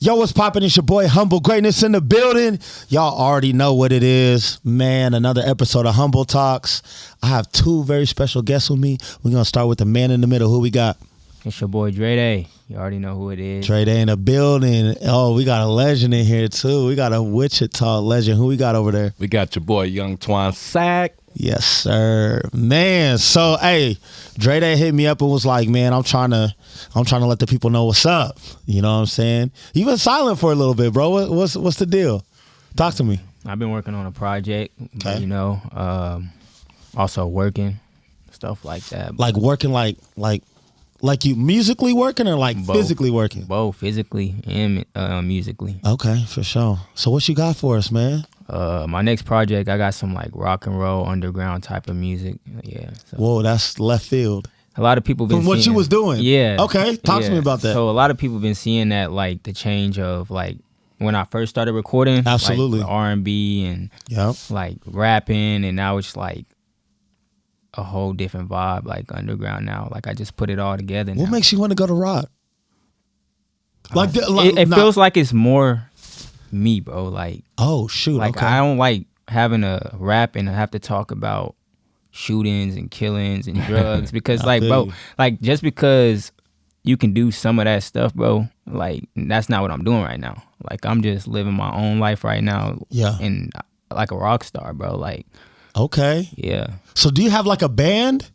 Yo, what's poppin'? It's your boy Humble Greatness in the building. Y'all already know what it is. Man, another episode of Humble Talks. I have two very special guests with me. We're going to start with the man in the middle. Who we got? It's your boy Dre Day. You already know who it is. Dre Day in the building. Oh, we got a legend in here too. We got a Wichita legend. Who we got over there? We got your boy Young Twan Sack. Yes, sir. Man, so hey, Dre Day hit me up and was like, man, I'm trying to let the people know what's up. You know what I'm saying? You been silent for a little bit, bro. What's the deal? Talk to me. I've been working on a project, Okay. you know, also working, stuff like that. Like working like you musically working or like Both. physically working? Both physically and musically. Okay, for sure. So what you got for us, man? My next project, I got some like rock and roll underground type of music. Yeah. So Whoa, that's left field. a lot of people been From what you seeing- was doing? Yeah. Okay, talk to me about that. So a lot of people been seeing that, like the change of like when I first started recording, Absolutely. like R&B and Yep. like rapping, and now it's like a whole different vibe, like underground now. Like I just put it all together. What now. makes you want to go to rock? Like, it feels like it's more me, bro. Like oh shoot, okay. I don't like having a rap and I have to talk about shootings and killings and drugs because I like, feel bro, you. like just because you can do some of that stuff, bro, like that's not what I'm doing right now. Like I'm just living my own life right now. Yeah. And like a rock star, bro. Like, Okay. yeah. So do you have like a band?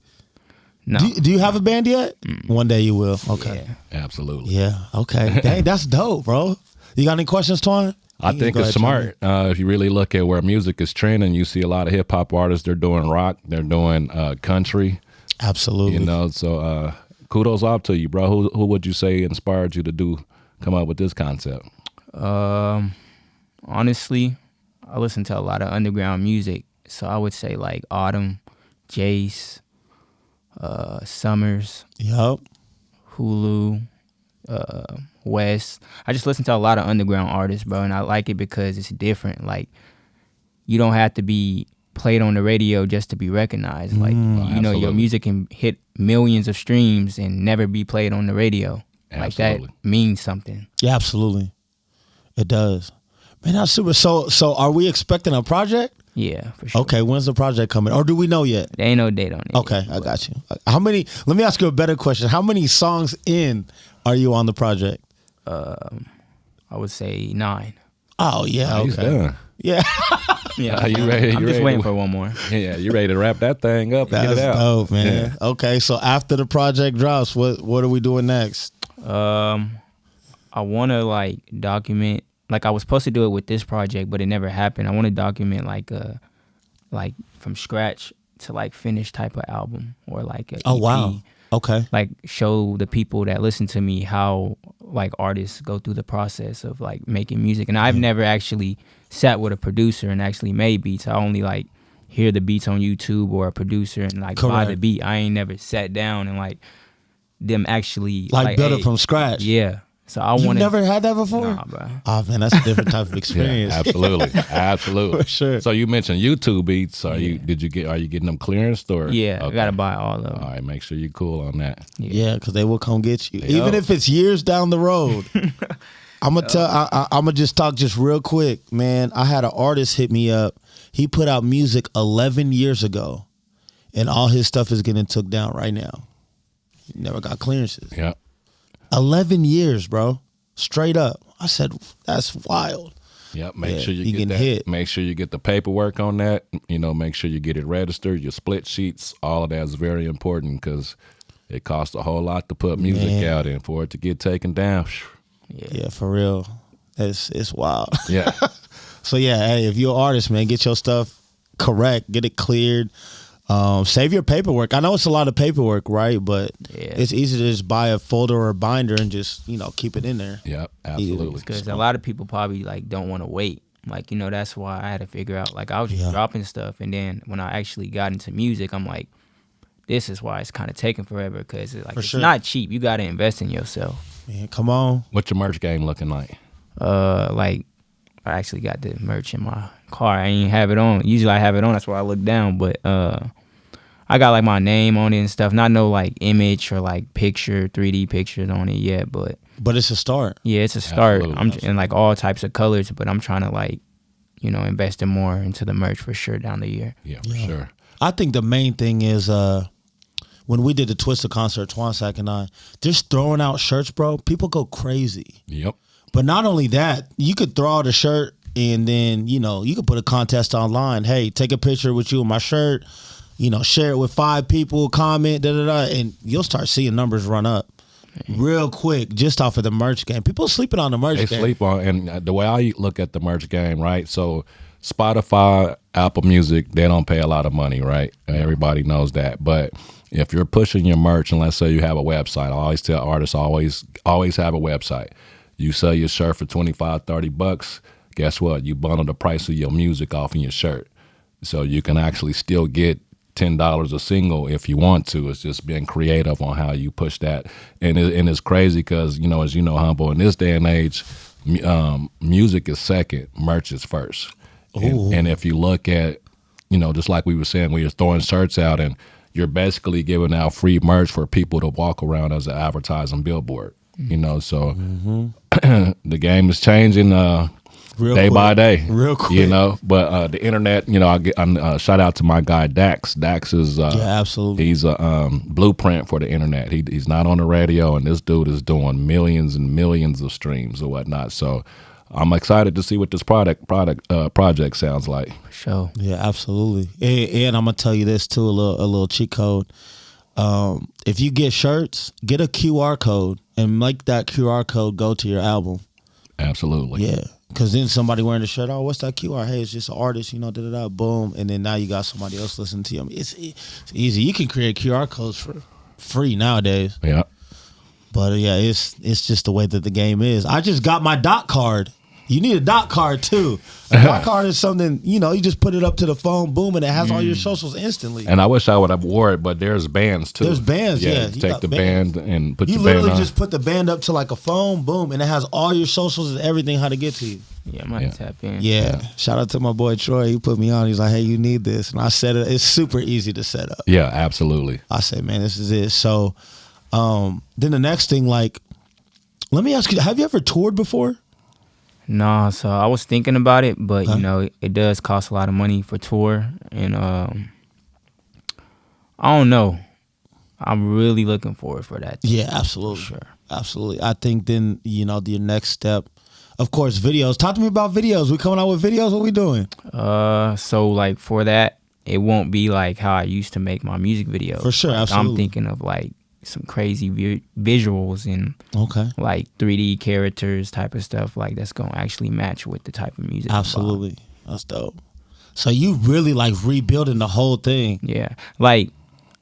No. Do you have a band yet? One day you will. Okay. Yeah. Absolutely. Yeah. Okay. Dang, that's dope, bro. You got any questions, Twan? I You can think go it's ahead, smart. If you really look at where music is trending, you see a lot of hip hop artists. They're doing rock. They're doing country. Absolutely. You know, so kudos off to you, bro. Who would you say inspired you to come up with this concept? Honestly, I listen to a lot of underground music. So I would say like Autumn, Jace, Summers, Yep. Hulu, West. I just listen to a lot of underground artists, bro, and I like it because it's different. Like, you don't have to be played on the radio just to be recognized. Like, you know, your Absolutely. music can hit millions of streams and never be played on the radio. Like, that Absolutely. means something. Yeah, absolutely. It does. Man, that's super. So are we expecting a project? Yeah, for sure. Okay, when's the project coming? Or do we know yet? There ain't no date on it. Okay, I got you. How many? Let me ask you a better question. How many songs in are you on the project? I would say 9. Oh yeah, He's okay. done. Yeah, Yeah, Are you ready? I'm You just ready waiting to- for one more. Yeah, you ready to wrap that thing up and that's get it out? dope, man. Okay, so after the project drops, what are we doing next? I want to like document. Like I was supposed to do it with this project, but it never happened. I want to document like from scratch to like finished type of album or like a Oh EP. wow. Okay. Like show the people that listen to me how like artists go through the process of like making music. And I've never actually sat with a producer and actually made beats. I only like hear the beats on YouTube or a producer and like buy the Correct. beat. I ain't never sat down and like them actually Like build hey, it from scratch. Yeah. So I You want never had that before? Nah, bro. Oh man, that's a different type of Yeah, experience. absolutely, absolutely. For sure. So you mentioned YouTube beats. Are you getting them clearanced or? Yeah, I Okay. gotta buy all of them. All right, make sure you're cool on that. Yeah, because they will come get you, even if it's years down the road. I'm gonna tell. I'm gonna just talk just real quick, man. I had an artist hit me up. He put out music 11 years ago, and all his stuff is getting took down right now. He never got clearances. Yeah. 11 years, bro. Straight up. I said that's wild. Yep. Make Yeah, sure you you get getting that. hit. Make sure you get the paperwork on that. You know, make sure you get it registered. Your split sheets. All of that is very important because it costs a whole lot to put music Man. out, and for it to get taken down. Yeah, for real. It's wild. Yeah. So yeah, hey, if you're an artist, man, get your stuff correct, get it cleared. Save your paperwork. I know it's a lot of paperwork, right? But Yeah. it's easy to just buy a folder or a binder and just, keep it in there. Yep. Absolutely. Because a lot of people probably like don't want to wait. Like, you know, that's why I had to figure out, like I was just Yeah. dropping stuff. And then when I actually got into music, I'm like, this is why it's kind of taking forever because like, For it's sure. not cheap. You got to invest in yourself. Man, come on. What's your merch game looking like? Like I actually got the merch in my car. I ain't have it on. Usually I have it on. That's why I look down. But I got like my name on it and stuff. Not no like image or like picture, 3D pictures on it yet. But But it's a start. Yeah, it's a start. Absolutely. In like all types of colors, but I'm trying to like, invest in more into the merch for sure down the year. Yeah, for sure. I think the main thing is when we did the Twisted concert, Twansack and I, just throwing out shirts, bro, people go crazy. Yep. But not only that, you could throw out a shirt and then, you could put a contest online. Hey, take a picture with you in my shirt, share it with 5 people, comment, and you'll start seeing numbers run up real quick just off of the merch game. People are sleeping on the merch game. They sleep on, and the way I look at the merch game, right? So Spotify, Apple Music, they don't pay a lot of money, right? Everybody knows that. But if you're pushing your merch, and let's say you have a website, I always tell artists, always have a website. You sell your shirt for $25, $30. Guess what? You bundle the price of your music off in your shirt. So you can actually still get $10 a single if you want to. It's just being creative on how you push that. And it's crazy because, as you know, Humble, in this day and age, music is second, merch is first. And if you look at, just like we were saying, we were throwing shirts out and you're basically giving out free merch for people to walk around as an advertising billboard. So the game is changing day by day, real quick. But the internet, I shout out to my guy Dax. Dax is absolutely. He's a blueprint for the internet. He's not on the radio, and this dude is doing millions and millions of streams or whatnot. So I'm excited to see what this project sounds like. For sure. Yeah, absolutely. And I'm gonna tell you this too, a little cheat code. If you get shirts, get a QR code and make that QR code go to your album. Absolutely. Yeah. Because then somebody wearing the shirt, oh, what's that QR? Hey, it's just an artist, boom. And then now you got somebody else listening to you. It's easy. You can create QR codes for free nowadays. Yeah. But yeah, it's just the way that the game is. I just got my dot card. You need a dot card too. A dot card is something, you just put it up to the phone, boom, and it has all your socials instantly. And I wish I would have wore it, but there's bands too. There's bands, yeah. You take the band and put you your band on. literally just put the band up to like a phone, boom, and it has all your socials and everything how to get to you. Yeah, I might tap in. Yeah. Shout out to my boy Troy. He put me on. He's like, hey, you need this. And I said it. It's super easy to set up. Yeah, absolutely. I said, man, this is it. So then the next thing, like, let me ask you, have you ever toured before? No, so I was thinking about it, but it does cost a lot of money for tour, and I don't know. I'm really looking forward for that. Yeah, absolutely, sure, absolutely. I think then the next step, of course, videos. Talk to me about videos. We coming out with videos? What we doing? So like for that, it won't be like how I used to make my music videos. For sure, like, absolutely. I'm thinking of like some crazy visuals and like 3D characters type of stuff like that's gonna actually match with the type of music. Absolutely, that's dope. So you really like rebuilding the whole thing. Yeah, like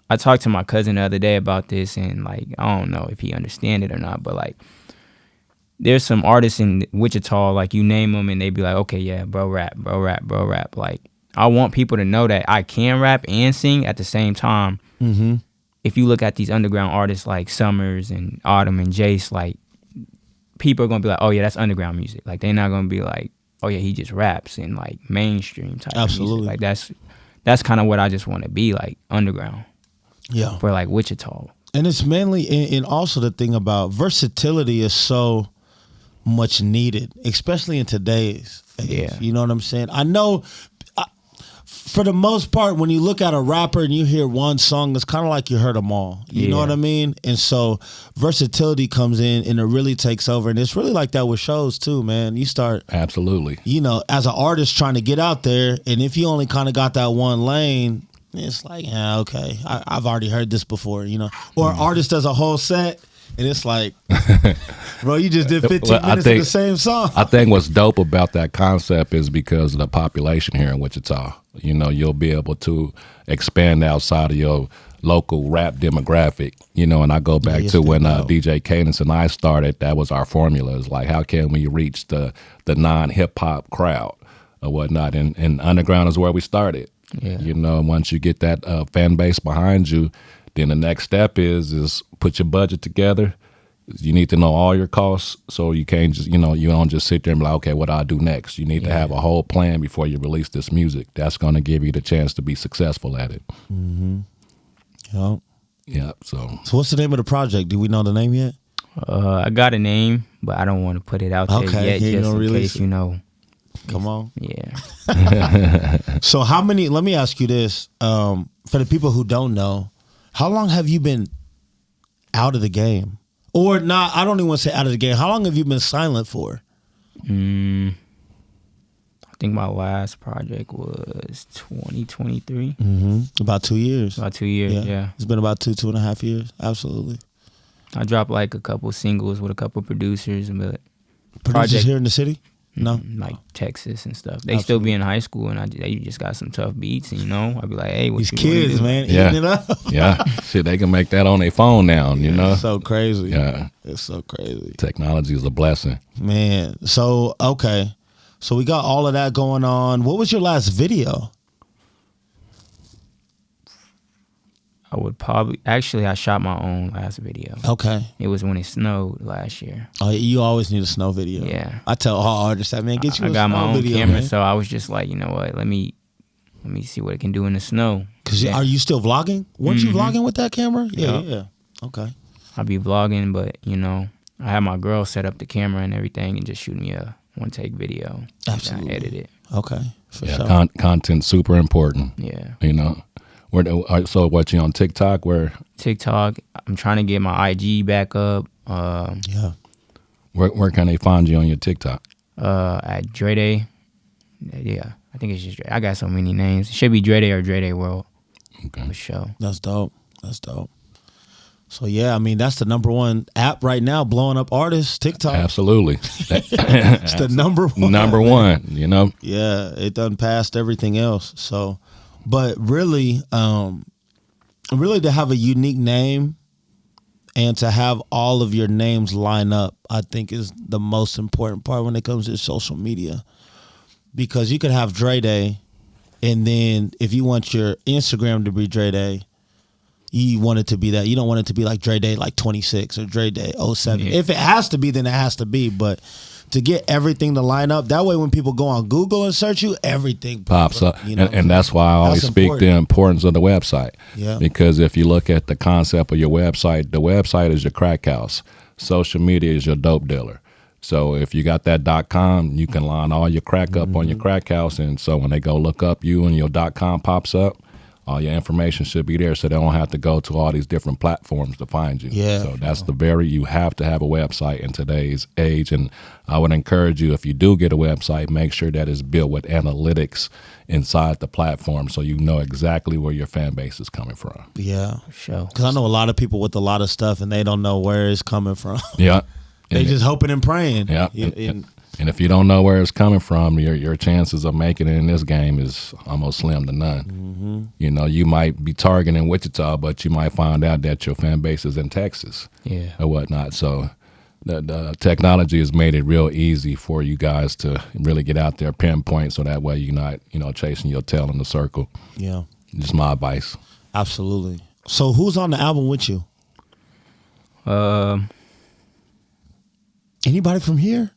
I talked to my cousin the other day about this, and like I don't know if he understand it or not, but like there's some artists in Wichita, like you name them and they be like, okay, yeah, bro rap. Like I want people to know that I can rap and sing at the same time. Mm-hmm. If you look at these underground artists like Summers and Autumn and Jace, like people are gonna be like, oh yeah, that's underground music. Like they're not gonna be like, oh yeah, he just raps in like mainstream type of music. Like that's kind of what I just want to be, like underground. Yeah. For like Wichita. And it's mainly, and also the thing about versatility is so much needed, especially in today's age. Yeah. You know what I'm saying? I know for the most part, when you look at a rapper and you hear one song, it's kind of like you heard them all. You know what I mean? And so versatility comes in and it really takes over. And it's really like that with shows too, man. You start... Absolutely. As an artist trying to get out there, and if you only kind of got that one lane, it's like, yeah, okay, I've already heard this before, Or an artist does a whole set, and it's like, bro, you just did 15 minutes of the same song. I think what's dope about that concept is because of the population here in Wichita. You'll be able to expand outside of your local rap demographic, and I go back to when DJ Cadence and I started, that was our formula. It's like, how can we reach the non-hip-hop crowd or whatnot? And underground is where we started. Yeah. Once you get that fan base behind you, then the next step is put your budget together. You need to know all your costs, so you can't just, you don't just sit there and be like, okay, what do I do next? You need to have a whole plan before you release this music. That's going to give you the chance to be successful at it. Mm-hmm. Yep. Yeah. So what's the name of the project? Do we know the name yet? I got a name, but I don't want to put it out there Okay, yet, you ain't just gonna in release case it? you know. Come on. Yeah. So how many? Let me ask you this: for the people who don't know, how long have you been out of the game? Or not? I don't even want to say out of the game. How long have you been silent for? I think my last project was 2023. About 2 years. About 2 years. Yeah. It's been about 2.5 years. Absolutely. I dropped like a couple singles with a couple producers, but Producers Project- here in the city? No. like Texas and stuff. They still be in high school, and they just got some tough beats. And, you know, I'd be like, hey, what These you wanna kids, do? man, Yeah. eating it up. Yeah, shit, they can make that on their phone now. You know, It's so crazy. Yeah. It's so crazy. technology is a blessing. Man. So, okay. So we got all of that going on. What was your last video? I would probably I shot my own last video. Okay. It was when it snowed last year. Oh, you always need a snow video. Yeah. I tell all artists that, man, get you I a got snow my own video, camera, man. so I was just like, you know what? Let me see what it can do in the snow. Cause Yeah. are you still vlogging? Weren't you vlogging with that camera? Yeah, Yeah. yeah. Okay. I'll be vlogging, but you know, I had my girl set up the camera and everything and just shoot me a one take video. Absolutely. And I edit it. Okay. For Yeah, sure. content super important. Yeah. You know, so what you on TikTok? Where TikTok. I'm trying to get my IG back up. Yeah. where can they find you on your TikTok? At Dre Day. Yeah. I think it's just Dre. I got so many names. It should be Dre Day or Dre Day World Okay. for sure. That's dope. That's dope. So yeah, I mean that's the number one app right now blowing up artists, TikTok. Absolutely. It's the number one. Number one, you know. Yeah, it done passed everything else. So, but really, really to have a unique name and to have all of your names line up, I think is the most important part when it comes to social media. Because you could have Dre Day, and then if you want your Instagram to be Dre Day, you want it to be that. You don't want it to be like Dre Day like 26 or Dre Day 07. Yeah. If it has to be, then it has to be. But to get everything to line up, that way when people go on Google and search you, everything Pops up. You know? And that's why I always That's speak the important. importance of the website. Yeah. Because if you look at the concept of your website, the website is your crack house. Social media is your dope dealer. So if you got that .com, you can line all your crack up on your crack house. And so when they go look up you and your .com pops up, all your information should be there, so they don't have to go to all these different platforms to find you. Yeah. So that's you have to have a website in today's age. And I would encourage you, if you do get a website, make sure that it's built with analytics inside the platform so you know exactly where your fan base is coming from. Yeah. For sure. Because I know a lot of people with a lot of stuff and they don't know where it's coming from. Yeah. They And- just hoping and praying. Yeah. And And if you don't know where it's coming from, your chances of making it in this game is almost slim to none. You know, you might be targeting Wichita, but you might find out that your fan base is in Texas Yeah. or whatnot. So the technology has made it real easy for you guys to really get out there, pinpoint, so that way you're not, chasing your tail in the circle. yeah, Just my advice. absolutely. So who's on the album with you? Anybody from here?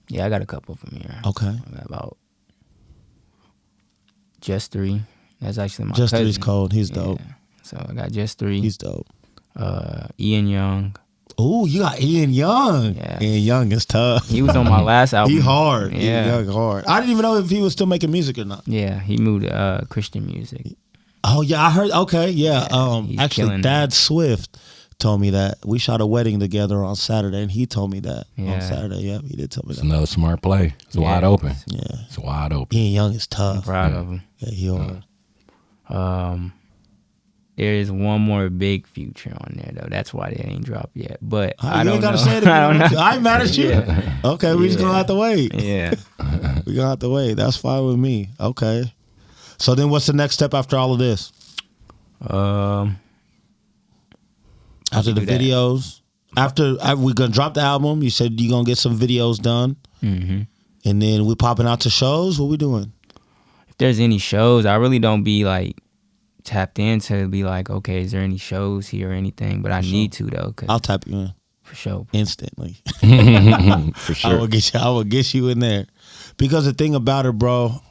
Yeah, I got a couple from here. Okay. I got about Just 3. That's actually my Just cousin. Three's cold. He's dope. Yeah. So I got Just 3. He's dope. Ian Young. Oh, you got Ian Young. Yeah. Ian Young is tough. He was on my last album. He hard. Yeah. Ian Young hard. I didn't even know if he was still making music or not. Yeah, he moved to Christian music. Oh yeah, I heard. Okay, yeah. he's Actually, killing Dad it. Swift told me that we shot a wedding together on Saturday, and he told me that on Yeah. Saturday. Yeah, he did tell me It's that. another smart play. It's Yeah. wide open. Yeah, It's wide open. Ian Young is I'm tough. proud of him. Yeah, he hard. There is one more big Future on there though. That's why they ain't dropped yet. But I you don't ain't gotta know. say it. If I don't know. I ain't mad at you. Yeah. Okay, we just gonna have to wait. Yeah. We gonna have to wait. That's fine with me. Okay. So then, what's the next step after all of this? After the do that. videos, after we're gonna drop the album. You said you gonna get some videos done, Mm-hmm. and then we popping out to shows. What we doing? If there's any shows, I really don't be like tapped into be like, okay, is there any shows here or anything? But I need to though, I'll tap you in for sure. instantly. For I sure. will get you. I will get you in there, because the thing about it, bro,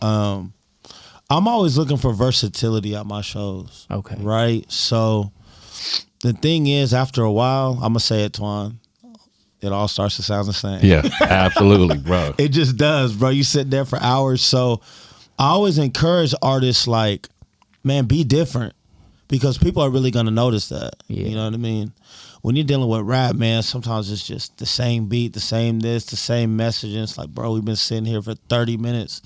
I'm always looking for versatility at my shows. Okay. Right. So the thing is, after a while, I'm gonna say it, Twan. it all starts to sound the same. Yeah, absolutely, bro. It just does, bro. You sit there for hours. So I always encourage artists like, man, be different because people are really going to notice that. Yeah. You know what I mean? When you're dealing with rap, man, sometimes it's just the same beat, the same this, the same message. And it's like, bro, we've been sitting here for 30 minutes.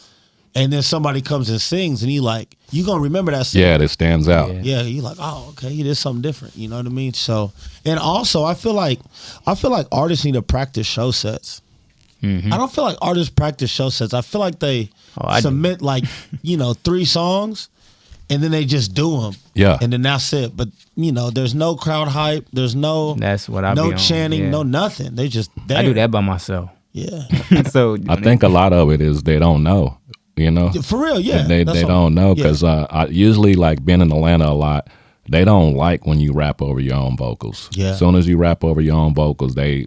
And then somebody comes and sings and you going to remember that song. Yeah, that stands out. Yeah, you're like, oh, okay, he did something different. You know what I mean? So, and also I feel like artists need to practice show sets. I don't feel like artists practice show sets. I feel like they submit like, 3 songs and then they just do them. Yeah. And then that's it. But, there's no crowd hype. There's no That's what I no be on, chanting, yeah. no nothing. They just there. I do that by myself. Yeah. So I think a lot of it is they don't know, For real, yeah. They That's all. don't know Yeah. because I usually like being in Atlanta a lot. They don't like when you rap over your own vocals. Yeah. As soon as you rap over your own vocals, they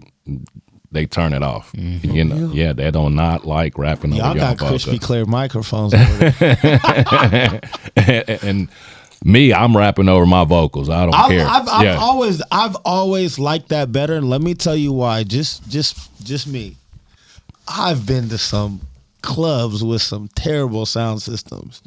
turn it off. Yeah, they don't not like rapping Y'all over your own got crispy vocals. clear microphones over there. And me, I'm rapping over my vocals. I don't care. I've always liked that better, and let me tell you why. Just me. I've been to some clubs with some terrible sound systems.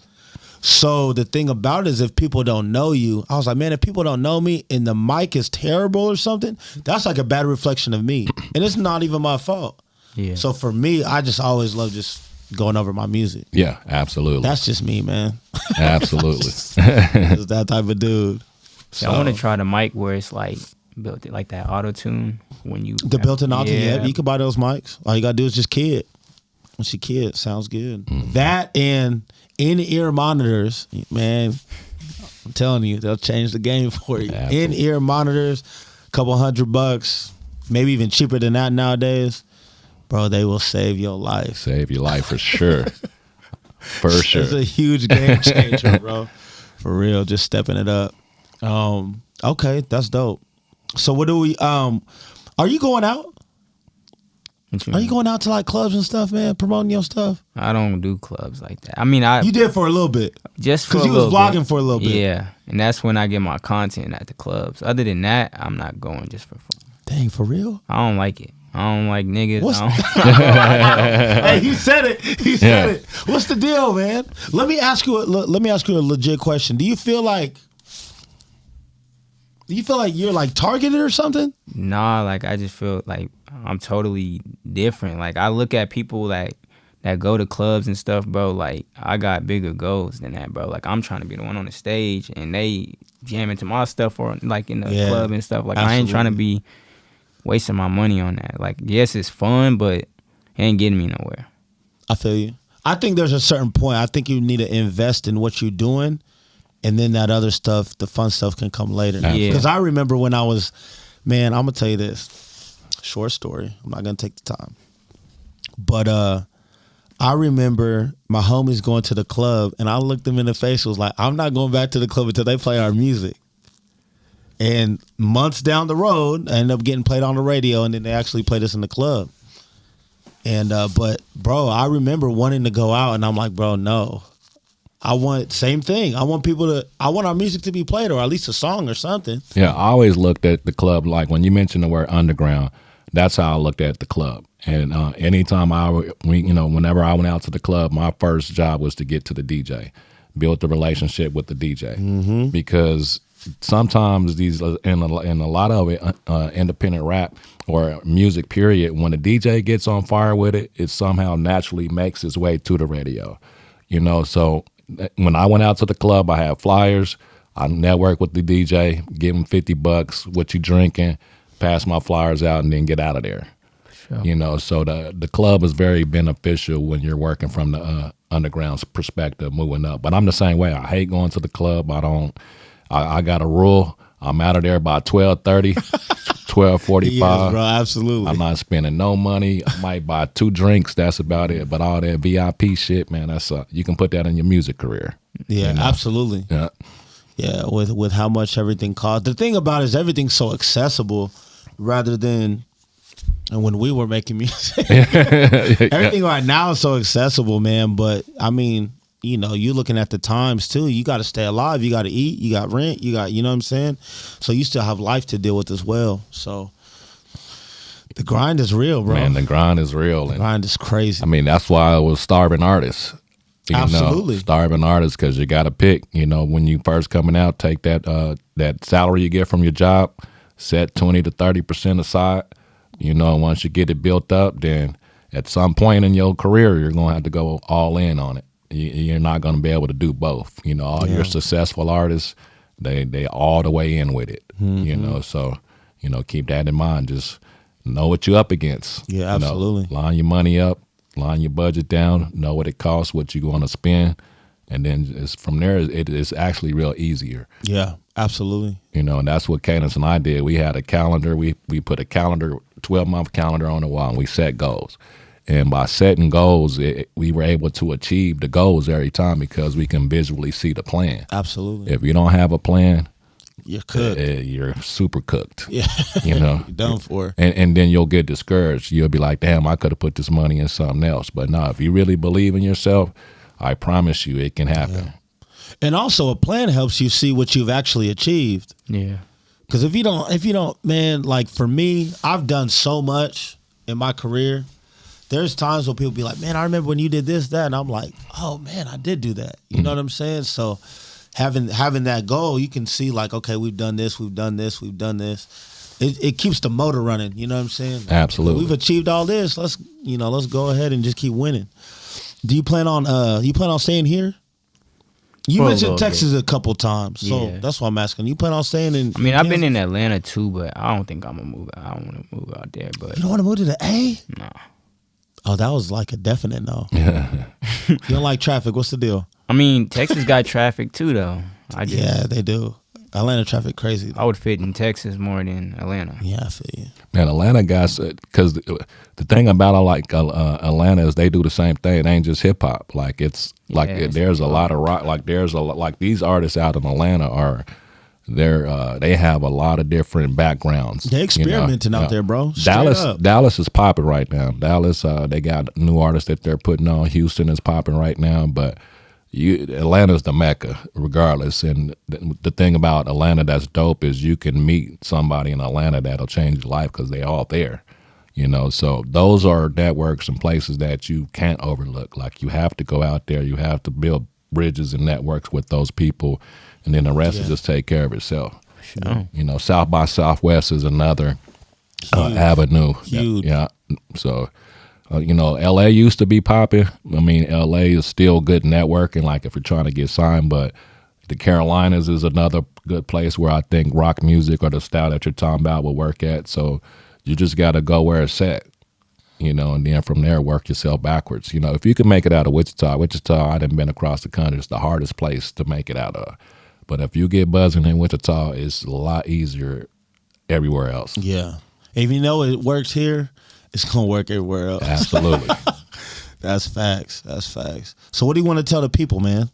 So the thing about it is, if people don't know you, I was like, man, if people don't know me and the mic is terrible or something, that's like a bad reflection of me, and it's not even my fault. Yeah. So for me, I just always love just going over my music. Yeah, absolutely. That's just me, man. Absolutely. Just that type of dude. I want to try the mic where it's like built like that auto tune when you The built-in auto, yeah. yeah, you can buy those mics. All you gotta do is just kid. Once you kid, sounds good. That and in-ear monitors, man. I'm telling you, they'll change the game for you. Absolutely. In-ear monitors, couple $100, maybe even cheaper than that nowadays. Bro, they will save your life. Save your life for sure. For sure. It's a huge game changer, bro. For real, just stepping it up. Okay, that's dope. So what do we are you going out? Are you going out to like clubs and stuff, man, promoting your stuff? I don't do clubs like that. I mean, You did for a little bit. just for a Because you was little vlogging bit. for a little bit. Yeah, and that's when I get my content at the clubs. Other than that, I'm not going just for fun. Dang, for real? I don't like it. I don't like niggas. What's- I don't- Hey, he said it. He said it. What's the deal, man? Let me ask you a legit question. Do you feel like you're like targeted or something? Nah, like I just feel like I'm totally different. Like I look at people that go to clubs and stuff, bro. Like I got bigger goals than that, bro. Like I'm trying to be the one on the stage, and they jam into my stuff or like in the Yeah, club and stuff. Like I ain't trying to be wasting my money on that. Like yes, it's fun, but it ain't getting me nowhere. I feel you. I think there's a certain point. I think you need to invest in what you're doing, and then that other stuff, the fun stuff, can come later. Yeah. Because I remember when I was, man, I'm gonna tell you this short story. I'm not gonna take the time, but I remember my homies going to the club, and I looked them in the face. Was like, I'm not going back to the club until they play our music. And months down the road, I ended up getting played on the radio, and then they actually played us in the club. And but bro, I remember wanting to go out, and I'm like, bro, no. I want same thing. I want our music to be played, or at least a song or something. Yeah, I always looked at the club like when you mentioned the word underground. That's how I looked at the club. And anytime whenever I went out to the club, my first job was to get to the DJ, build the relationship with the DJ, because sometimes these in a lot of it independent rap or music period, when the DJ gets on fire with it, it somehow naturally makes its way to the radio. So when I went out to the club, I had flyers. I networked with the DJ, give him $50, what you drinking, pass my flyers out, and then get out of there. Sure. So the club is very beneficial when you're working from the underground perspective, moving up. But I'm the same way. I hate going to the club. I got a rule. I'm out of there by 12:30, 12:45. Yes, bro, absolutely. I'm not spending no money. I might buy 2 drinks. That's about it. But all that VIP shit, man, that's you can put that in your music career. Yeah, absolutely. Yeah. Yeah, with how much everything costs. The thing about it is everything's so accessible rather than and when we were making music. Everything right now is so accessible, man. But I mean, you're looking at the times too. You got to stay alive. You got to eat. You got rent. You know what I'm saying? So you still have life to deal with as well. So The grind is real, bro. Man, the grind is real. The grind is crazy. I mean, that's why I was starving artists. Absolutely. Starving artists, because you got to pick. When you first coming out, take that salary you get from your job, set 20 to 30% aside. And once you get it built up, then at some point in your career, you're going to have to go all in on it. You're not going to be able to do both. All your successful artists, they all the way in with it. So keep that in mind. Just know what you're up against. Yeah, absolutely. Line your money up, line your budget down, know what it costs, what you're going to spend, and then from there, it is actually real easier. Yeah, absolutely. And that's what Cadence and I did. We had a calendar. We put a calendar, 12-month calendar on the wall, and we set goals. And by setting goals, we were able to achieve the goals every time because we can visually see the plan. Absolutely. If you don't have a plan, you're cooked. You're super cooked. Yeah. You're done for. And then you'll get discouraged. You'll be like, damn, I could have put this money in something else. But no, if you really believe in yourself, I promise you it can happen. Yeah. And also a plan helps you see what you've actually achieved. Yeah. Because if you don't, man, like for me, I've done so much in my career. There's times when people be like, man, I remember when you did this, that. And I'm like, oh, man, I did do that. You know what I'm saying? So having that goal, you can see like, okay, we've done this, we've done this, we've done this. It keeps the motor running. You know what I'm saying? Absolutely. We've achieved all this. Let's go ahead and just keep winning. Do you plan on staying here? You mentioned Texas a couple times, so that's why I'm asking. You plan on staying in? I mean, I've been in Atlanta too, but I don't think I'm gonna move. I don't want to move out there. But you don't want to move to the A? No. Oh, that was like a definite no. You don't like traffic? What's the deal? I mean, Texas got traffic too, though. Yeah, they do. Atlanta traffic crazy. I would fit in Texas more than Atlanta. Yeah, I feel you. Man, Atlanta guys, because the thing about Atlanta is they do the same thing. It ain't just hip hop. Like there's a lot of rock. Like these artists out in Atlanta are. They have a lot of different backgrounds. They experimenting out there, bro. Dallas is popping right now. Dallas, they got new artists that they're putting on. Houston is popping right now, but Atlanta's the Mecca, regardless. And the thing about Atlanta that's dope is you can meet somebody in Atlanta that'll change your life because they're all there. So those are networks and places that you can't overlook. Like you have to go out there. You have to build bridges and networks with those people. And then the rest will just take care of itself. Sure. South by Southwest is another avenue. Huge. Yeah. So, LA used to be popping. I mean, LA is still good networking, like if you're trying to get signed. But the Carolinas is another good place where I think rock music or the style that you're talking about will work at. So you just got to go where it's at. And then from there, work yourself backwards. If you can make it out of Wichita, I done been across the country. It's the hardest place to make it out of. But if you get buzzing in Wichita, it's a lot easier everywhere else. Yeah. If you know it works here, it's going to work everywhere else. Absolutely. That's facts. That's facts. So what do you want to tell the people, man?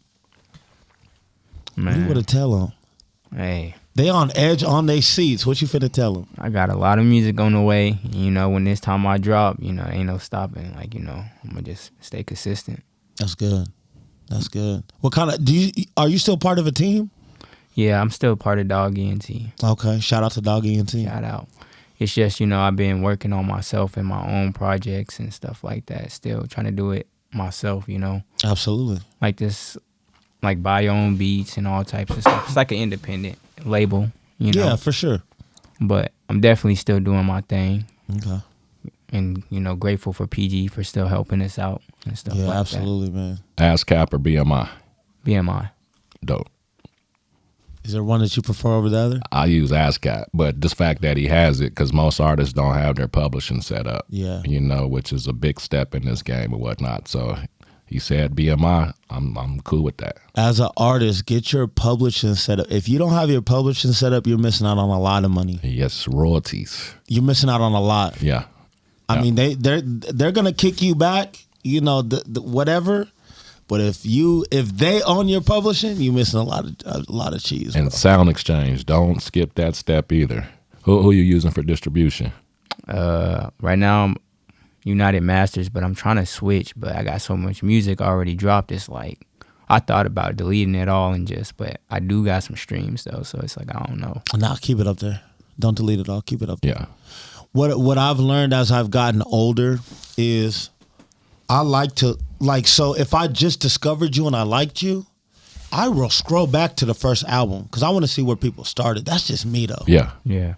What do you want to tell them? Hey. They on edge on their seats. What you finna tell them? I got a lot of music on the way. When this time I drop, ain't no stopping. Like, I'm going to just stay consistent. That's good. That's good. What kind of, are you still part of a team? Yeah, I'm still part of Dog ENT. Okay. Shout out to Dog ENT. Shout out. It's just, I've been working on myself and my own projects and stuff like that. Still trying to do it myself, Absolutely. Like this, like buy your own beats and all types of stuff. It's like an independent label, Yeah, for sure. But I'm definitely still doing my thing. Okay. And, grateful for PG for still helping us out and stuff like absolutely, that. man. ASCAP or BMI? BMI. Dope. Is there one that you prefer over the other? I use ASCAP, but this fact that he has it, because most artists don't have their publishing set up, which is a big step in this game and whatnot. So he said BMI, I'm cool with that. As an artist, get your publishing set up. If you don't have your publishing set up, you're missing out on a lot of money. Yes, royalties. You're missing out on a lot. Yeah. I mean, they're gonna kick you back, the whatever. But if they own your publishing, you're missing a lot of cheese. And Sound Exchange, don't skip that step either. Who you using for distribution? Right now I'm United Masters, but I'm trying to switch. But I got so much music already dropped. It's like I thought about deleting it all but I do got some streams though, so it's like I don't know. Nah, keep it up there. Don't delete it all. Keep it up there. Yeah. what I've learned as I've gotten older is I like to so if I just discovered you and I liked you, I will scroll back to the first album because I want to see where people started. That's just me though. Yeah. Yeah.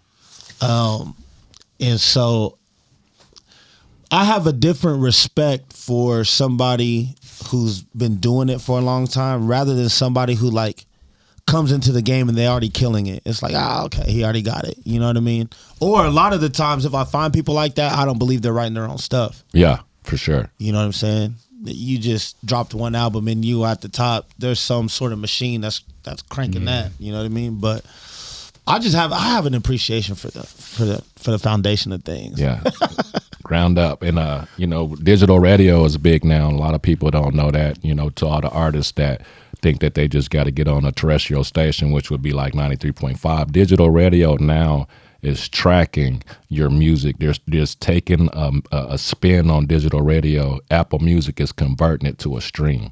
And so I have a different respect for somebody who's been doing it for a long time rather than somebody who like comes into the game and they already killing it. It's like, okay, he already got it. You know what I mean? Or a lot of the times if I find people like that, I don't believe they're writing their own stuff. Yeah, for sure. You know what I'm saying? You just dropped one album and you at the top, there's some sort of machine that's cranking that. You know what I mean? But I have an appreciation for the foundation of things. Yeah. Ground up. And digital radio is big now. A lot of people don't know that, to all the artists that think that they just got to get on a terrestrial station, which would be like 93.5. Digital radio now is tracking your music. There's just taking a spin on digital radio. Apple Music is converting it to a stream.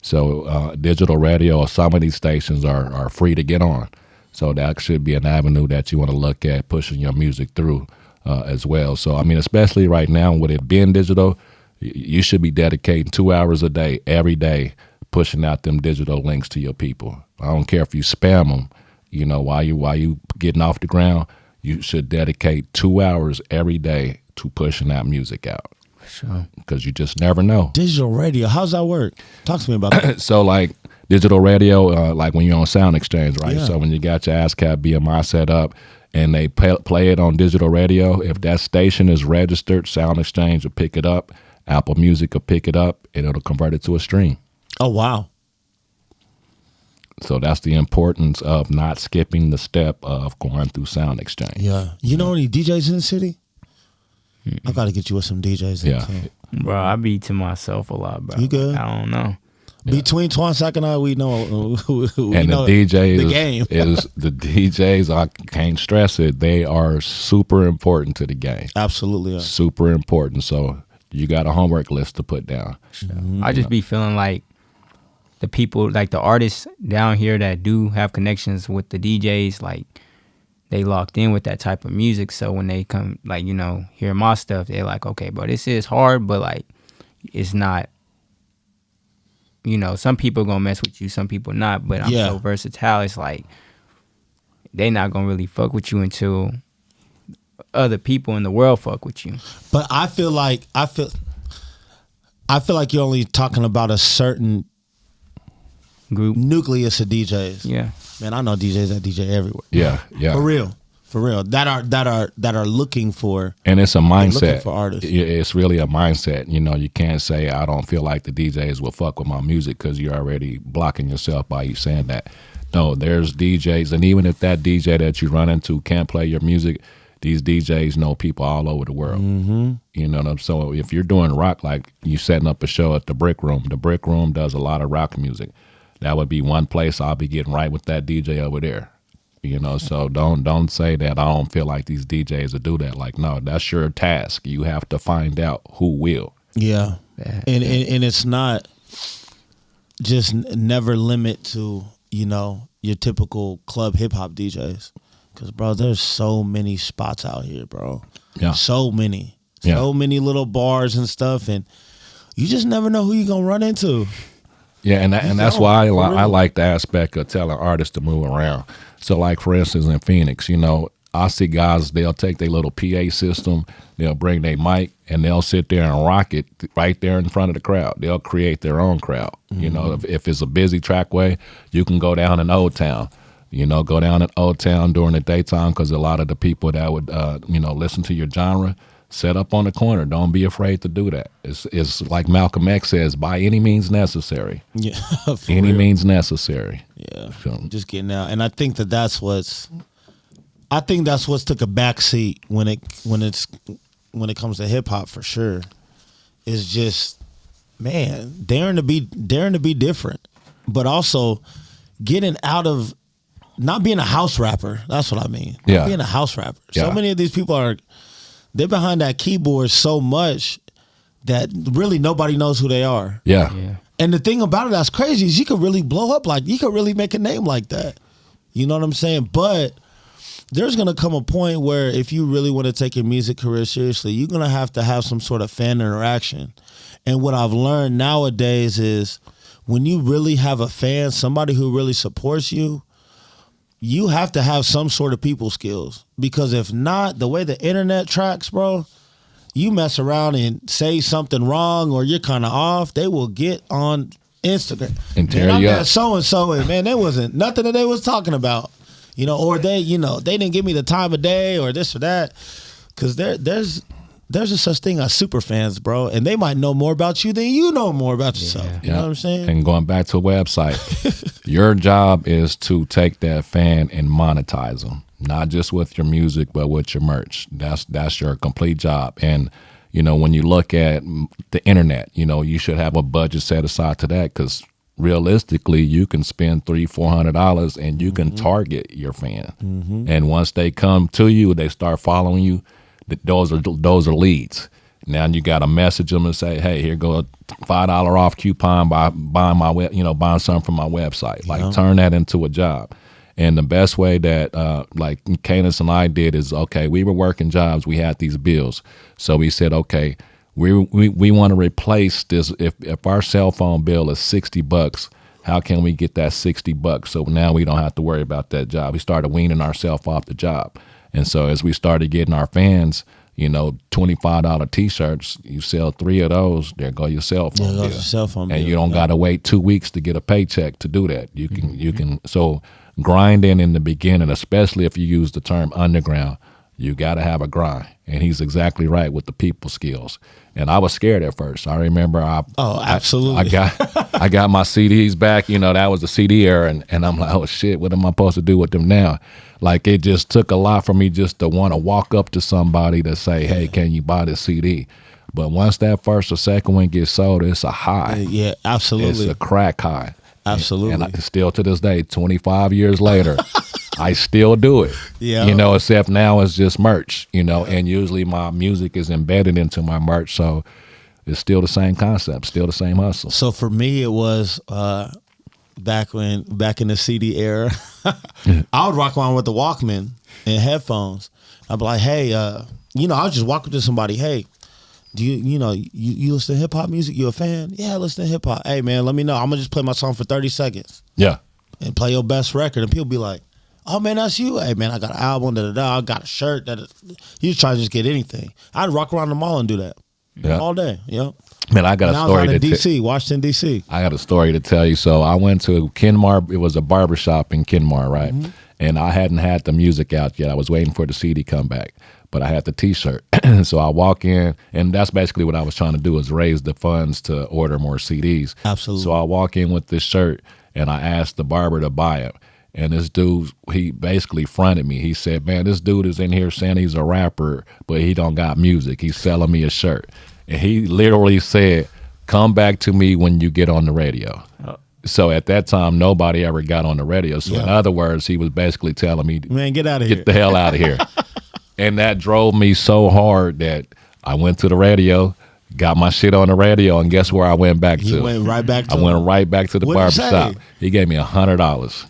So digital radio, some of these stations are free to get on. So that should be an avenue that you want to look at pushing your music through as well. So, I mean, especially right now with it being digital, you should be dedicating 2 hours a day, every day, pushing out them digital links to your people. I don't care if you spam them, while you getting off the ground, you should dedicate 2 hours every day to pushing that music out. Sure. Because you just never know. Digital radio, how's that work? Talk to me about that. So like digital radio, like when you're on Sound Exchange, right? Yeah. So when you got your ASCAP BMI set up and they play it on digital radio, if that station is registered, Sound Exchange will pick it up, Apple Music will pick it up, and it'll convert it to a stream. Oh, wow. So that's the importance of not skipping the step of going through Sound Exchange. Yeah. You know any DJs in the city? I got to get you with some DJs. Yeah. Bro, I be to myself a lot, bro. You good? I don't know. Between Twan Sack and I, we know And know the DJs, the game. the DJs, I can't stress it, they are super important to the game. Absolutely. Yeah. Super important. So you got a homework list to put down. I just be feeling like the people, like the artists down here that do have connections with the DJs, like they locked in with that type of music. So when they come, like, hear my stuff, they're like, okay, bro, this is hard, but like, it's not, some people gonna mess with you, some people not, but I'm so versatile. It's like, they not gonna really fuck with you until other people in the world fuck with you. But I feel like you're only talking about a certain Group. nucleus of DJs. Yeah. Man, I know DJs that DJ everywhere. Yeah, yeah. For real. That are looking for. And it's a mindset. Looking for artists. It's really a mindset. You can't say, I don't feel like the DJs will fuck with my music because you're already blocking yourself by you saying that. No, there's DJs. And even if that DJ that you run into can't play your music, these DJs know people all over the world. Mm-hmm. So if you're doing rock, like you setting up a show at the Brick Room does a lot of rock music. That would be one place I'll be getting right with that DJ over there. So don't say that I don't feel like these DJs will do that. Like, no, that's your task. You have to find out who will. Yeah. And it's not just never limit to, your typical club hip hop DJs. Because, bro, there's so many spots out here, bro. Yeah. So many. So many little bars and stuff. And you just never know who you're going to run into. Yeah, and that's why I like the aspect of telling artists to move around. So, like, for instance, in Phoenix, I see guys, they'll take their little PA system, they'll bring their mic, and they'll sit there and rock it right there in front of the crowd. They'll create their own crowd. Mm-hmm. If it's a busy trackway, you can go down in Old Town. Go down in Old Town during the daytime because a lot of the people that would, listen to your genre, set up on the corner. Don't be afraid to do that. It's like Malcolm X says, by any means necessary. Yeah. Any means necessary. Yeah. So, just getting out. And I think that's what's took a backseat when it comes to hip hop for sure. Is just, man, daring to be different. But also getting out of not being a house rapper. That's what I mean. Yeah. Not being a house rapper. Yeah. So many of these people they're behind that keyboard so much that really nobody knows who they are. yeah. And the thing about it that's crazy is you could really blow up you could really make a name like that. You know what I'm saying? But there's gonna come a point where if you really want to take your music career seriously, you're gonna have some sort of fan interaction. And what I've learned nowadays is when you really have a fan, somebody who really supports you, you have to have some sort of people skills. Because if not, the way the internet tracks, bro, you mess around and say something wrong or you're kind of off, they will get on Instagram and tear you up. So and so, and man, there wasn't nothing that they was talking about, or they didn't give me the time of day or this or that. Because there's a such thing as super fans, bro, and they might know more about you than you know more about yourself. You know what I'm saying? And going back to a website, your job is to take that fan and monetize them, not just with your music, but with your merch. That's your complete job. And when you look at the internet, you should have a budget set aside to that, because realistically, you can spend $300-$400 and you can target your fan. And once they come to you, they start following you. Those are leads. Now you got to message them and say, "Hey, here go a $5 off coupon by buying buying something from my website." Like turn that into a job. And the best way that like Cadence and I did is, okay, we were working jobs, we had these bills, so we said, okay, we want to replace this. If our cell phone bill is $60, how can we get that $60? So now we don't have to worry about that job. We started weaning ourselves off the job. And so as we started getting our fans, $25 T-shirts, you sell 3 of those, there go your cell phone bill. Your cell phone bill. And you don't got to wait 2 weeks to get a paycheck to do that. You can. So grinding in the beginning, especially if you use the term underground, you got to have a grind. And he's exactly right with the people skills. And I was scared at first. I remember absolutely. I got my CDs back. That was the CD era, and I'm like, oh shit, what am I supposed to do with them now? Like, it just took a lot for me just to want to walk up to somebody to say, hey, can you buy this CD? But once that first or second one gets sold, it's a high. Yeah, absolutely. It's a crack high. Absolutely. And I still to this day, 25 years later, I still do it. Yeah. Except now it's just merch, and usually my music is embedded into my merch. So it's still the same concept, still the same hustle. So for me, it was back in the CD era, I would rock around with the Walkman and headphones. I'd be like, hey, I'll just walk up to somebody, hey, do you listen to hip hop music? You a fan? Yeah, I listen to hip hop. Hey man, let me know. I'm gonna just play my song for 30 seconds. Yeah. And play your best record. And people be like, oh man, that's you. Hey man, I got an album, I got a shirt. You just try to just get anything. I'd rock around the mall and do that all day. Man, I got a story to DC, Washington DC. I got a story to tell you. So I went to Kenmar. It was a barbershop in Kenmar, right? And I hadn't had the music out yet. I was waiting for the CD come back, but I had the T-shirt. So I walk in, and that's basically what I was trying to do, is raise the funds to order more CDs. Absolutely. So I walk in with this shirt, and I asked the barber to buy it. And this dude, he basically fronted me. He said, man, this dude is in here saying he's a rapper, but he don't got music. He's selling me a shirt. And he literally said, come back to me when you get on the radio. So at that time, nobody ever got on the radio. So in other words, he was basically telling me, man, get out of here. Get the hell out of here. And that drove me so hard that I went to the radio, got my shit on the radio, and guess where I went back to? You went right back to I went right back to the barbershop. He gave me $100.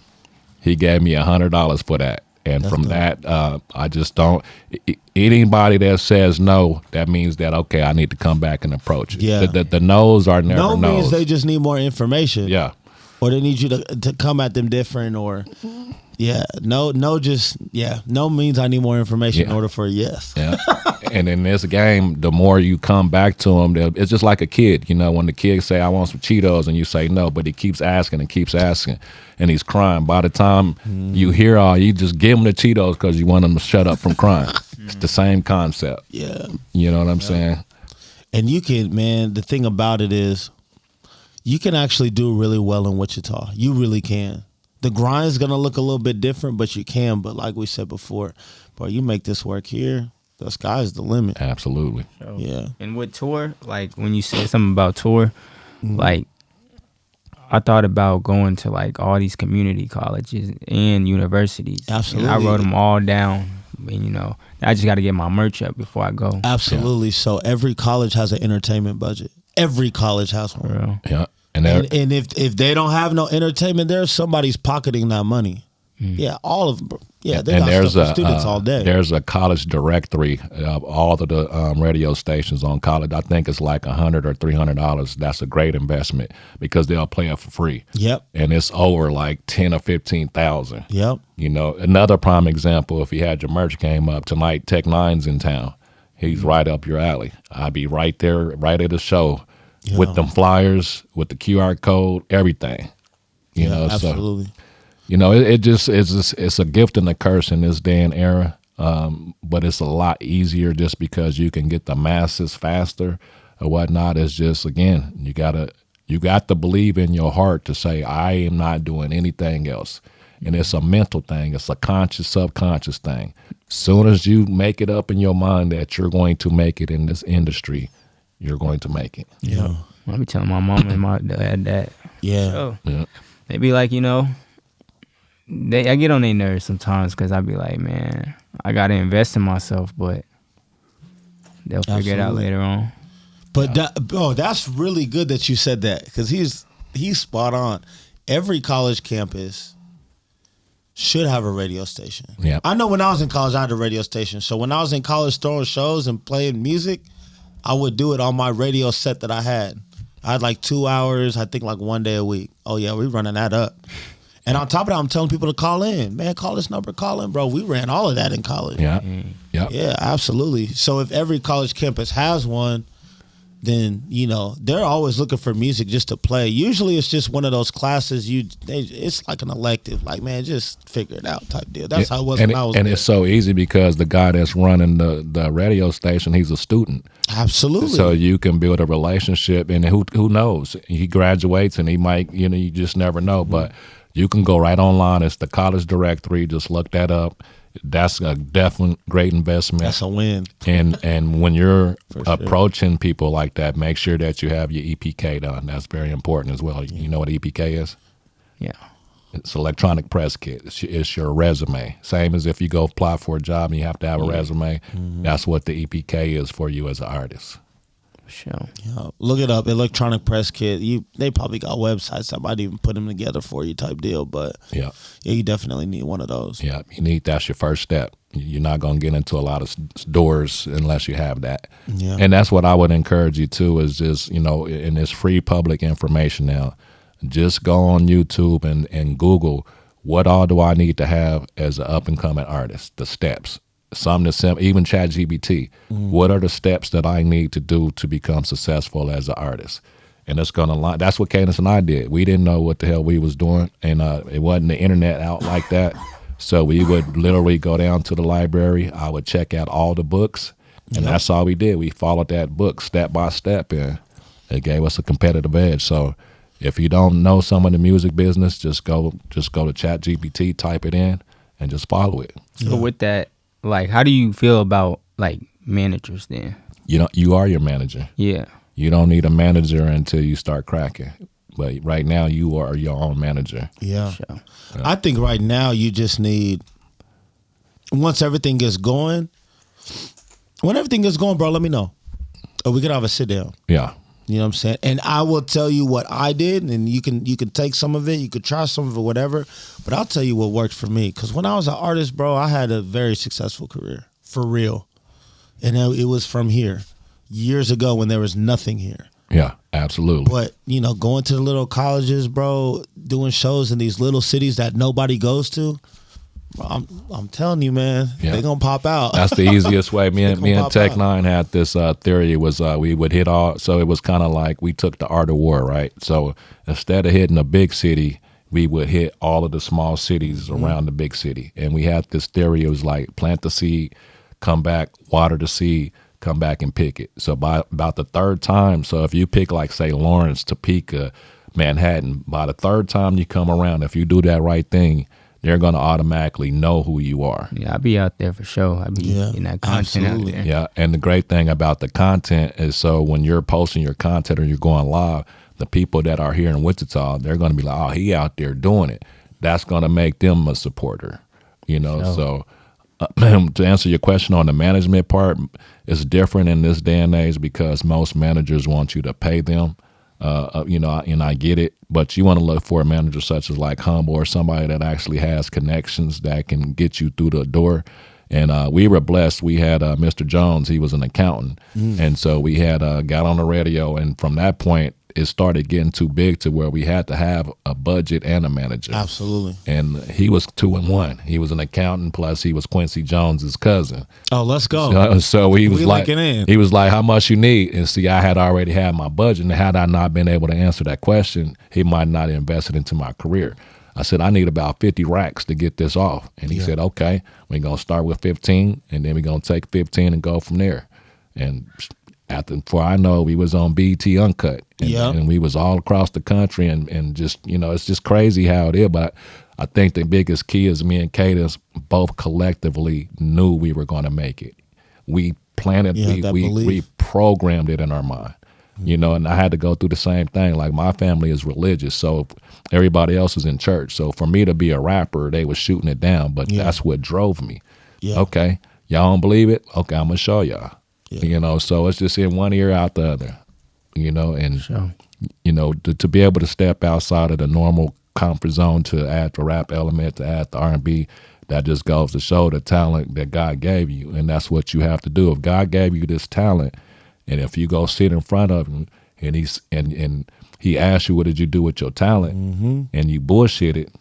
He gave me $100 for that. And from that, I just don't. Anybody that says no, that means that, okay, I need to come back and approach it. Yeah. The no's are never no's. No means they just need more information. Yeah. Or they need you to come at them different, or no means I need more information in order for a yes. Yeah. And in this game, the more you come back to them, it's just like a kid. When the kids say, I want some Cheetos, and you say no, but he keeps asking and keeps asking, and he's crying. By the time you hear you just give him the Cheetos because you want him to shut up from crying. It's the same concept. Yeah. You know what I'm saying? And you can, man, the thing about it is, you can actually do really well in Wichita. You really can. The grind is going to look a little bit different, but you can. But like we said before, bro, you make this work here, the sky's the limit. Absolutely. So, yeah. And with tour, like when you said something about tour, like I thought about going to like all these community colleges and universities. Absolutely. And I wrote them all down. And, I just got to get my merch up before I go. Absolutely. Yeah. So every college has an entertainment budget. Every college has one. Yeah. And if they don't have no entertainment there, somebody's pocketing that money. Yeah, all of them. Bro. Yeah, they And got there's stuff for students all day. There's a college directory of all of the radio stations on college. I think it's like $100 or $300. That's a great investment because they'll play it for free. Yep. And it's over like 10 or 15,000. Yep. You know, another prime example, if you had your merch game up tonight, Tech Nine's in town. He's right up your alley. I'll be right there, right at the show with them flyers, with the QR code, everything. You know, absolutely. So, you know, it's a gift and a curse in this day and era, but it's a lot easier just because you can get the masses faster or whatnot. It's just, again, you got to believe in your heart to say, I am not doing anything else. And it's a mental thing. It's a conscious, subconscious thing. Soon as you make it up in your mind that you're going to make it in this industry, you're going to make it. Yeah. I be telling my mom and my dad that. Yeah. So, Yeah. they be like, you know, I get on their nerves sometimes because I be like, man, I got to invest in myself, but they'll figure it out Absolutely. later on. But that's really good that you said that because he's spot on. Every college campus should have a radio station. Yeah. I know when I was in college, I had a radio station. So when I was in college throwing shows and playing music, I would do it on my radio set that I had. I had like 2 hours, I think like 1 day a week. Oh, yeah, we running that up. And on top of that, I'm telling people to call in. Man, call this number, call in, bro. We ran all of that in college. Yeah. Yeah. Yeah, absolutely. So if every college campus has one, then, you know, they're always looking for music just to play. Usually it's just one of those classes it's like an elective. Like, man, just figure it out type deal. That's how it was when I was And there. it's so easy because the guy that's running the radio station, he's a student. Absolutely. So you can build a relationship, and who knows? He graduates, and he might, you know, you just never know. But you can go right online. It's the college directory. Just look that up. That's a definite great investment. That's a win. And when you're sure. approaching people like that, make sure that you have your EPK done. That's very important as well. You know what EPK is? Yeah. It's electronic press kit. It's your resume. Same as if you go apply for a job and you have to have a resume. That's what the EPK is for you as an artist. Sure. Yeah, look it up, electronic press kit. They probably got websites that might even put them together for you type deal. But Yeah. yeah, you definitely need one of those. Yeah, that's your first step. You're not going to get into a lot of doors unless you have that. Yeah. And that's what I would encourage you to is just, you know, in this free public information now, just go on YouTube and Google what all do I need to have as an up-and-coming artist, the steps. Some of the even ChatGPT. What are the steps that I need to do to become successful as an artist? And it's gonna. That's what Cadence and I did. We didn't know what the hell we was doing, and it wasn't the internet out like that. So we would literally go down to the library. I would check out all the books, and that's all we did. We followed that book step by step, and it gave us a competitive edge. So if you don't know some of the music business, just go to ChatGPT, type it in, and just follow it. So with that, like, how do you feel about like managers then? You know, you are your manager. Yeah. You don't need a manager until you start cracking. But right now, you are your own manager. Yeah. Sure. I think right now you just need, once everything gets going, bro, let me know. Or we could have a sit down. Yeah. You know what I'm saying? And I will tell you what I did, and you can take some of it, you could try some of it, whatever. But I'll tell you what worked for me. Because when I was an artist, bro, I had a very successful career, for real. And it was from here, years ago when there was nothing here. Yeah, absolutely. But, you know, going to the little colleges, bro, doing shows in these little cities that nobody goes to, bro, I'm telling you, man, they're going to pop out. That's the easiest way. Me and pop Tech out. Nine had this theory was we would hit all. So it was kind of like we took the art of war, right? So instead of hitting a big city, we would hit all of the small cities around the big city. And we had this theory. It was like plant the seed, come back, water the seed, come back and pick it. So by about the third time, so if you pick like say Lawrence, Topeka, Manhattan, by the third time you come around, if you do that right thing, they're going to automatically know who you are. Yeah, I'll be out there for sure. I'll be in that content absolutely. out there. Yeah, and the great thing about the content is so when you're posting your content or you're going live, the people that are here in Wichita, they're going to be like, oh, he out there doing it. That's going to make them a supporter, you know. Sure. So to answer your question on the management part, it's different in this day and age because most managers want you to pay them I get it, but you want to look for a manager such as like Humble or somebody that actually has connections that can get you through the door. And we were blessed. We had Mr. Jones. He was an accountant. And so we had got on the radio. And from that point, it started getting too big to where we had to have a budget and a manager. Absolutely. And he was 2-in-1. He was an accountant, plus he was Quincy Jones's cousin. Oh, let's go. So he was like, linking in. he was like, how much you need? And see, I had already had my budget. And had I not been able to answer that question, he might not have invested into my career. I said, I need about 50 racks to get this off. And he said, okay, we're going to start with 15, and then we're going to take 15 and go from there. And before I know, we was on BET Uncut. And we was all across the country, and just, it's just crazy how it is. But I think the biggest key is me and Cadence both collectively knew we were going to make it. We planted, we programmed it in our mind. And I had to go through the same thing. Like, my family is religious, so everybody else is in church. So for me to be a rapper, they was shooting it down, but that's what drove me. Okay, y'all don't believe it? Okay, I'm gonna show y'all. So it's just in one ear out the other. And to be able to step outside of the normal comfort zone, to add the rap element, to add the R&B, that just goes to show the talent that God gave you, and that's what you have to do. If God gave you this talent, and if you go sit in front of him and he asks you, what did you do with your talent, and you bullshit it,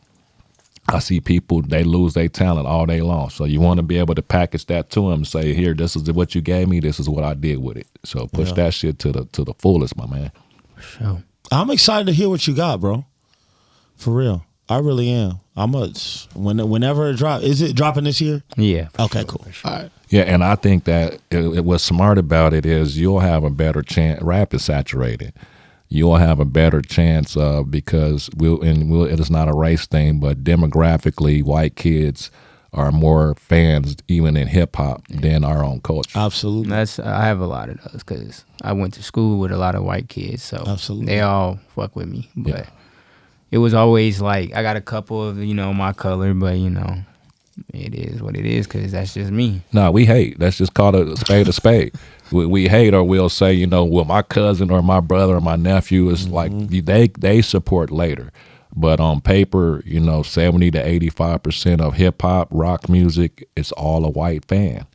I see people, they lose their talent all day long. So you want to be able to package that to them and say, here, this is what you gave me, this is what I did with it. So push that shit to the fullest, my man. Sure. I'm excited to hear what you got, bro. For real. I really am. Whenever it drops. Is it dropping this year? Yeah. Okay, sure, cool. Sure. All right. Yeah, and I think that what's smart about it is you'll have a better chance. Rap is saturated. You'll have a better chance because it is not a race thing, but demographically, white kids are more fans even in hip hop than our own culture. Absolutely. I have a lot of those because I went to school with a lot of white kids, so absolutely, they all fuck with me. But it was always like, I got a couple of my color, but it is what it is because that's just me. No, we hate. Let's just call it a spade a spade. We hate, or we'll say, well, my cousin or my brother or my nephew is like, they support later. But on paper, 70 to 85% of hip hop, rock music, it's all a white fan.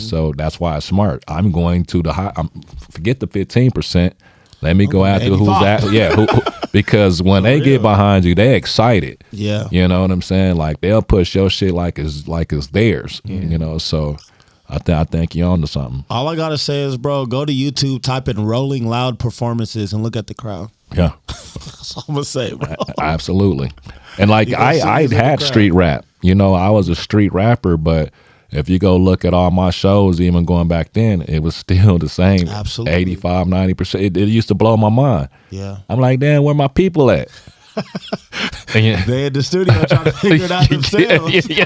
So that's why it's smart. I'm going to forget the 15%. Let me go after 85. Who's that? Because when they get behind you, they excited. Yeah. You know what I'm saying? Like, they'll push your shit like it's theirs. So I think you're on to something. All I gotta say is, bro, go to YouTube, type in Rolling Loud Performances, and look at the crowd. Yeah. That's all I'm gonna say, bro. Absolutely. And like, I had street rap. I was a street rapper, but if you go look at all my shows, even going back then, it was still the same. Absolutely. 85, 90%. It used to blow my mind. Yeah. I'm like, damn, where my people at? They in the studio trying to figure it out themselves. They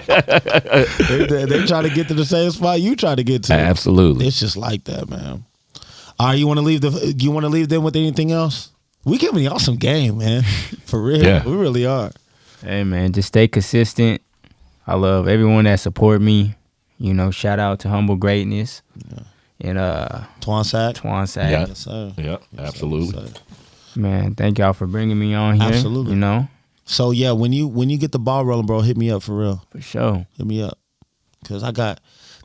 trying to get to the same spot you try to get to. Absolutely. It's just like that, man. All right, you want to leave them with anything else? We giving y'all some game, man. For real. Yeah. We really are. Hey, man, just stay consistent. I love everyone that support me. Shout out to Humble Greatness. Yeah. And Twan Sack. Yeah. Yes, sir. Yeah, absolutely. Yes, sir. Man, thank y'all for bringing me on here. Absolutely. So yeah, when you get the ball rolling, bro, hit me up for real. For sure. Hit me up. Cause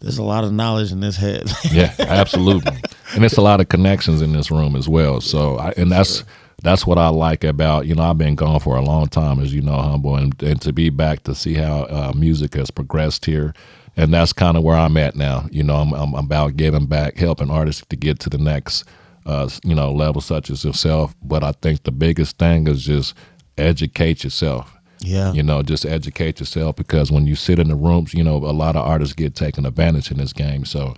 there's a lot of knowledge in this head. Yeah, absolutely. And it's a lot of connections in this room as well. So that's what I like about, I've been gone for a long time, as Humble, and to be back to see how music has progressed here. And that's kind of where I'm at now. I'm about giving back, helping artists to get to the next level such as yourself. But I think the biggest thing is just educate yourself. Yeah. Just educate yourself, because when you sit in the rooms, a lot of artists get taken advantage in this game. So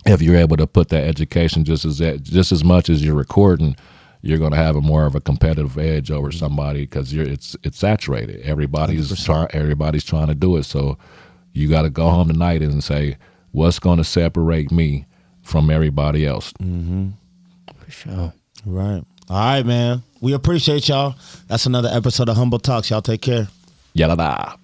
if you're able to put that education just as much as you're recording, you're going to have more of a competitive edge over somebody, because it's saturated. Everybody's trying to do it. So you got to go home tonight and say, what's going to separate me from everybody else? Mm-hmm. For sure. Right. All right, man. We appreciate y'all. That's another episode of Humble Talks. Y'all take care. Yada.